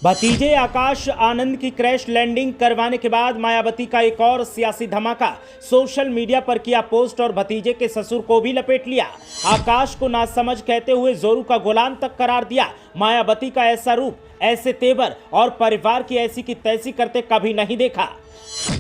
भतीजे आकाश आनंद की crash landing करवाने के बाद मायावती का एक और सियासी धमाका सोशल मीडिया पर किया पोस्ट और भतीजे के ससुर को भी लपेट लिया। आकाश को नासमझ कहते हुए जोरू का गुलाम तक करार दिया। मायावती का ऐसा रूप, ऐसे तेवर और परिवार की ऐसी की तैसी करते कभी नहीं देखा।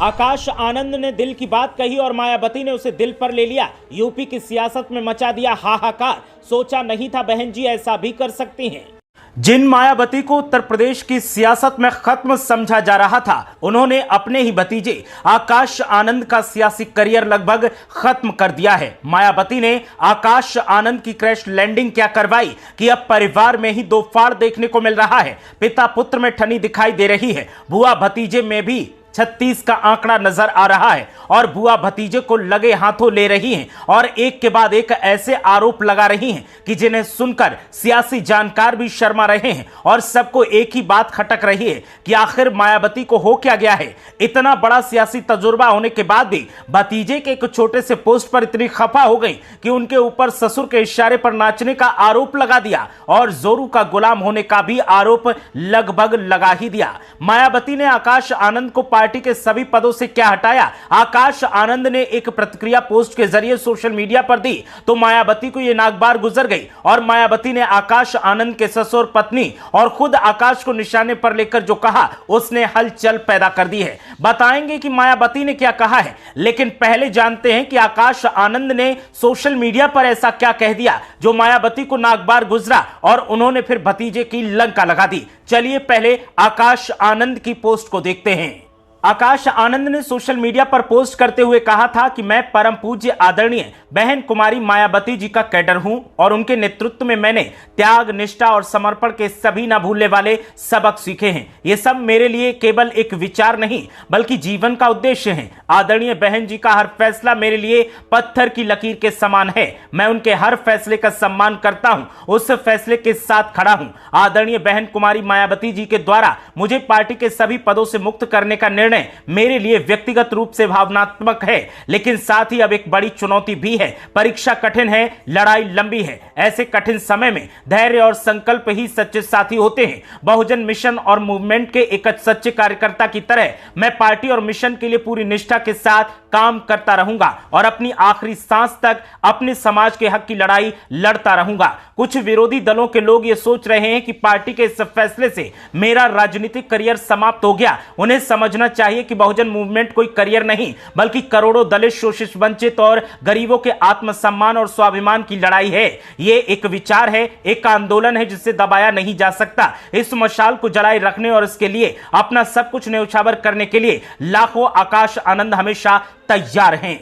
आकाश आनंद ने दिल की बात कही और मायावती ने उसे दिल पर ले लिया। यूपी की सियासत में मचा दिया हाहाकार। सोचा नहीं था बहन जी ऐसा भी कर सकती हैं। जिन मायावती को उत्तर प्रदेश की सियासत में खत्म समझा जा रहा था, उन्होंने अपने ही भतीजे आकाश आनंद का सियासी करियर लगभग खत्म कर दिया है। मायावती ने आकाश आनंद की क्रैश लैंडिंग क्या करवाई कि अब परिवार में ही दो फाड़ देखने को मिल रहा है। पिता पुत्र में ठनी दिखाई दे रही है। बुआ भतीजे में भी 36 का आंकड़ा नजर आ रहा है और बुआ भतीजे को लगे हाथों ले रही हैं और एक के बाद एक ऐसे आरोप लगा रही हैं कि जिन्हें सुनकर सियासी जानकार भी शर्मा रहे हैं और सबको एक ही बात खटक रही है कि आखिर मायावती को हो क्या गया है। इतना बड़ा सियासी तजुर्बा होने के बाद भी भतीजे के एक छोटे से पोस्ट पर इतनी खफा हो गई कि उनके ऊपर ससुर के इशारे पर नाचने का आरोप लगा दिया और जोरू का गुलाम होने का भी आरोप लगभग लगा ही दिया। मायावती ने आकाश आनंद को पार्टी के सभी पदों से क्या हटाया। आकाश आनंद ने एक प्रतिक्रिया पोस्ट के जरिए सोशल मीडिया पर दी तो मायावती को यह नागबार गुजर गई और मायावती ने आकाश आनंद के ससुर, पत्नी और खुद आकाश को निशाने पर लेकर जो कहा उसने हलचल पैदा कर दी है। बताएंगे कि मायावती ने क्या कहा है, लेकिन पहले जानते हैं कि आकाश आनंद ने सोशल मीडिया पर ऐसा क्या कह दिया जो मायावती को नागबार गुजरा और उन्होंने फिर भतीजे की लंका लगा दी। चलिए पहले आकाश आनंद की पोस्ट को देखते हैं। आकाश आनंद ने सोशल मीडिया पर पोस्ट करते हुए कहा था कि मैं परम पूज्य आदरणीय बहन कुमारी मायावती जी का कैडर हूं और उनके नेतृत्व में मैंने त्याग, निष्ठा और समर्पण के सभी न भूलने वाले सबक सीखे हैं। ये सब मेरे लिए केवल एक विचार नहीं बल्कि जीवन का उद्देश्य है। आदरणीय बहन जी का हर फैसला मेरे लिए पत्थर की लकीर के समान है। मैं उनके हर फैसले का सम्मान करता हूं, उस फैसले के साथ खड़ा हूं। आदरणीय बहन कुमारी मायावती जी के द्वारा मुझे पार्टी के सभी पदों से मुक्त करने का निर्णय मेरे लिए व्यक्तिगत रूप से भावनात्मक है, लेकिन साथ ही अब एक बड़ी चुनौती भी है। परीक्षा कठिन है, लड़ाई लंबी है। ऐसे कठिन समय में धैर्य और संकल्प ही सच्चे साथी होते हैं। बहुजन मिशन और मूवमेंट के एक सच्चे कार्यकर्ता की तरह मैं पार्टी और मिशन के लिए पूरी निष्ठा के साथ काम करता रहूंगा और अपनी आखिरी सांस तक अपने समाज के हक की लड़ाई लड़ता रहूंगा। कुछ विरोधी दलों के लोग ये सोच रहे हैं कि पार्टी के इस फैसले से मेरा राजनीतिक करियर समाप्त हो गया। उन्हें समझना चाहिए कि बहुजन मूवमेंट कोई करियर नहीं बल्कि करोड़ों दलित, शोषित, वंचित और गरीबों के आत्मसम्मान और स्वाभिमान की लड़ाई है। ये एक विचार है, एक आंदोलन है जिसे दबाया नहीं जा सकता। इस मशाल को जलाए रखने और इसके लिए अपना सब कुछ न्यौछावर करने के लिए लाखों आकाश आनंद हमेशा तैयार हैं।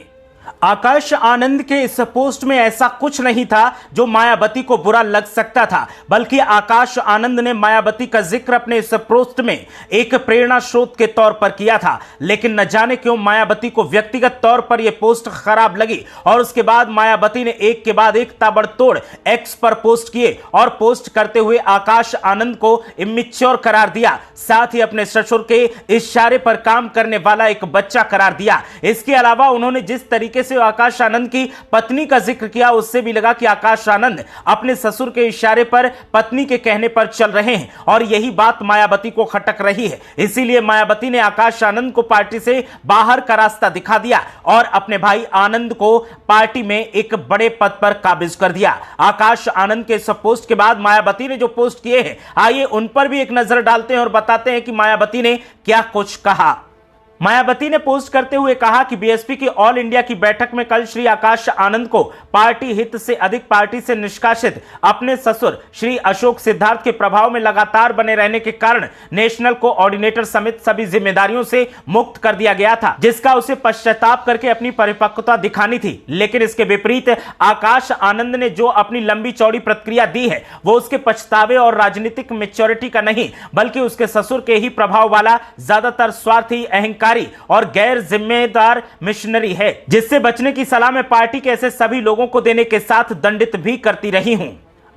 आकाश आनंद के इस पोस्ट में ऐसा कुछ नहीं था जो मायावती को बुरा लग सकता था, बल्कि आकाश आनंद ने मायावती का जिक्र अपने इस पोस्ट में एक प्रेरणा स्रोत के तौर पर किया था। लेकिन न जाने क्यों मायावती को व्यक्तिगत तौर पर यह पोस्ट खराब लगी और उसके बाद मायावती ने एक के बाद एक ताबड़तोड़ एक्स पर पोस्ट किए और पोस्ट करते हुए आकाश आनंद को इमेच्योर करार दिया, साथ ही अपने ससुर के इशारे पर काम करने वाला एक बच्चा करार दिया। इसके अलावा उन्होंने जिस तरीके से आकाश आनंद की पत्नी का जिक्र किया उससे भी लगा कि आकाश आनंद अपने ससुर के इशारे पर पत्नी के कहने पर चल रहे हैं और यही बात मायावती को खटक रही है। इसीलिए मायावती ने आकाश आनंद को पार्टी से बाहर का रास्ता दिखा दिया और अपने भाई आनंद को पार्टी में एक बड़े पद पर काबिज कर दिया। आकाश आनंद के इस पोस्ट के बाद मायावती ने जो पोस्ट किए हैं, आइए उन पर भी एक नजर डालते हैं और बताते हैं कि मायावती ने क्या कुछ कहा। मायावती ने पोस्ट करते हुए कहा कि बीएसपी की ऑल इंडिया की बैठक में कल श्री आकाश आनंद को पार्टी हित से अधिक पार्टी से निष्कासित अपने ससुर श्री अशोक सिद्धार्थ के प्रभाव में लगातार बने रहने के कारण नेशनल कोऑर्डिनेटर समेत सभी जिम्मेदारियों से मुक्त कर दिया गया था, जिसका उसे पश्चाताप करके अपनी परिपक्वता दिखानी थी। लेकिन इसके विपरीत आकाश आनंद ने जो अपनी लंबी चौड़ी प्रतिक्रिया दी है वो उसके पछतावे और राजनीतिक मेच्योरिटी का नहीं बल्कि उसके ससुर के ही प्रभाव वाला ज्यादातर स्वार्थी, अहंकारी और गैर जिम्मेदार मिशनरी है, जिससे बचने की सलाह मैं पार्टी के ऐसे सभी लोगों को देने के साथ दंडित भी करती रही हूं।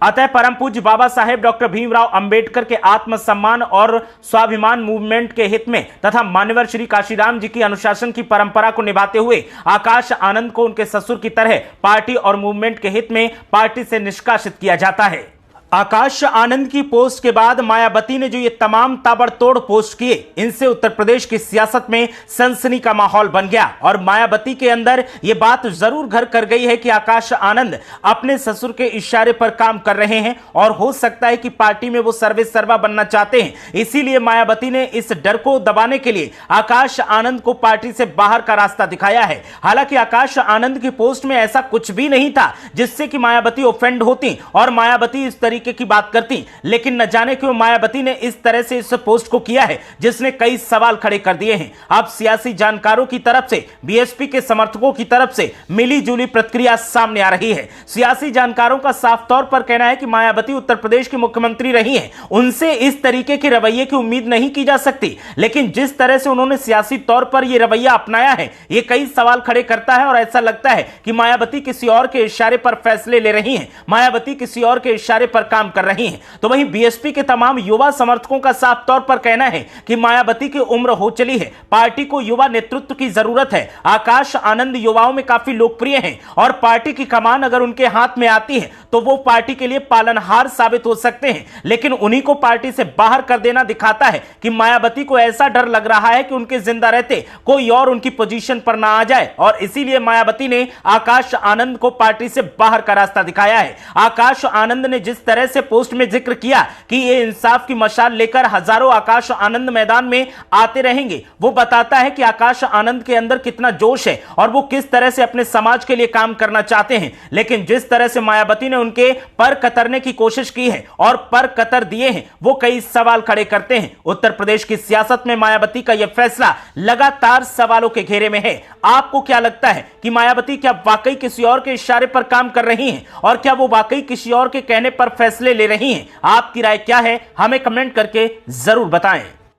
अतः परम पूज्य बाबा साहेब डॉक्टर भीमराव अंबेडकर के आत्मसम्मान और स्वाभिमान मूवमेंट के हित में तथा मान्यवर श्री काशीराम जी की अनुशासन की परंपरा को निभाते हुए आकाश आनंद को उनके ससुर की तरह पार्टी और मूवमेंट के हित में पार्टी से निष्कासित किया जाता है। आकाश आनंद की पोस्ट के बाद मायावती ने जो ये तमाम ताबड़तोड़ पोस्ट किए, इनसे उत्तर प्रदेश की सियासत में सनसनी का माहौल बन गया और मायावती के अंदर ये बात जरूर घर कर गई है कि आकाश आनंद अपने ससुर के इशारे पर काम कर रहे हैं और हो सकता है कि पार्टी में वो सर्वे सर्वा बनना चाहते हैं। इसीलिए मायावती ने इस डर को दबाने के लिए आकाश आनंद को पार्टी से बाहर का रास्ता दिखाया है। हालांकि आकाश आनंद की पोस्ट में ऐसा कुछ भी नहीं था जिससे कि मायावती ऑफेंड होती और मायावती इस तरीके की बात करती, लेकिन न जाने क्यों मायावती ने इस तरह से इस पोस्ट को किया है जिसने कई सवाल खड़े कर दिए हैं। अब सियासी जानकारों की तरफ से, बीएसपी के समर्थकों की तरफ से मिली जुली प्रतिक्रिया सामने आ रही है। सियासी जानकारों का साफ तौर पर कहना है कि मायावती उत्तर प्रदेश की मुख्यमंत्री रही हैं, उनसे इस तरीके के रवैये की उम्मीद नहीं की जा सकती, लेकिन जिस तरह से उन्होंने सियासी तौर पर यह रवैया अपनाया है, यह कई सवाल खड़े करता है और ऐसा लगता है कि मायावती किसी और के इशारे पर फैसले ले रही हैं, मायावती किसी और के इशारे पर काम कर रही हैं। तो वहीं बीएसपी के तमाम युवा समर्थकों का साफ तौर पर कहना है कि मायावती की उम्र हो चली है, पार्टी को युवा नेतृत्व की जरूरत है। आकाश आनंद युवाओं में काफी लोकप्रिय हैं और पार्टी की कमान अगर उनके हाथ में आती है तो वो पार्टी के लिए पालनहार साबित हो सकते हैं, लेकिन उन्हीं को पार्टी से बाहर कर देना दिखाता है कि मायावती को ऐसा डर लग रहा है कि उनके जिंदा रहते कोई और उनकी पोजीशन पर ना आ जाए और इसीलिए मायावती ने आकाश आनंद को पार्टी से बाहर का रास्ता दिखाया है। आकाश आनंद ने जिस तरह से पोस्ट में जिक्र किया कि ये इंसाफ की मशाल लेकर हजारों आकाश आनंद मैदान में आते रहेंगे, वो बताता है कि आकाश आनंद के अंदर कितना जोश है और वो किस तरह से अपने समाज के लिए काम करना चाहते हैं। लेकिन जिस तरह से मायावती ने उनके पर कतरने की कोशिश की है और पर कतर दिए हैं, वो कई सवाल खड़े करते हैं। उत्तर प्रदेश की सियासत में मायावती का यह फैसला लगातार सवालों के घेरे में है। आपको क्या लगता है कि मायावती क्या वाकई किसी और के इशारे पर काम कर रही हैं और क्या वो वाकई किसी और के कहने पर फैसले ले रही हैं? आपकी राय क्या है? हमें कमेंट करके जरूर बताएं।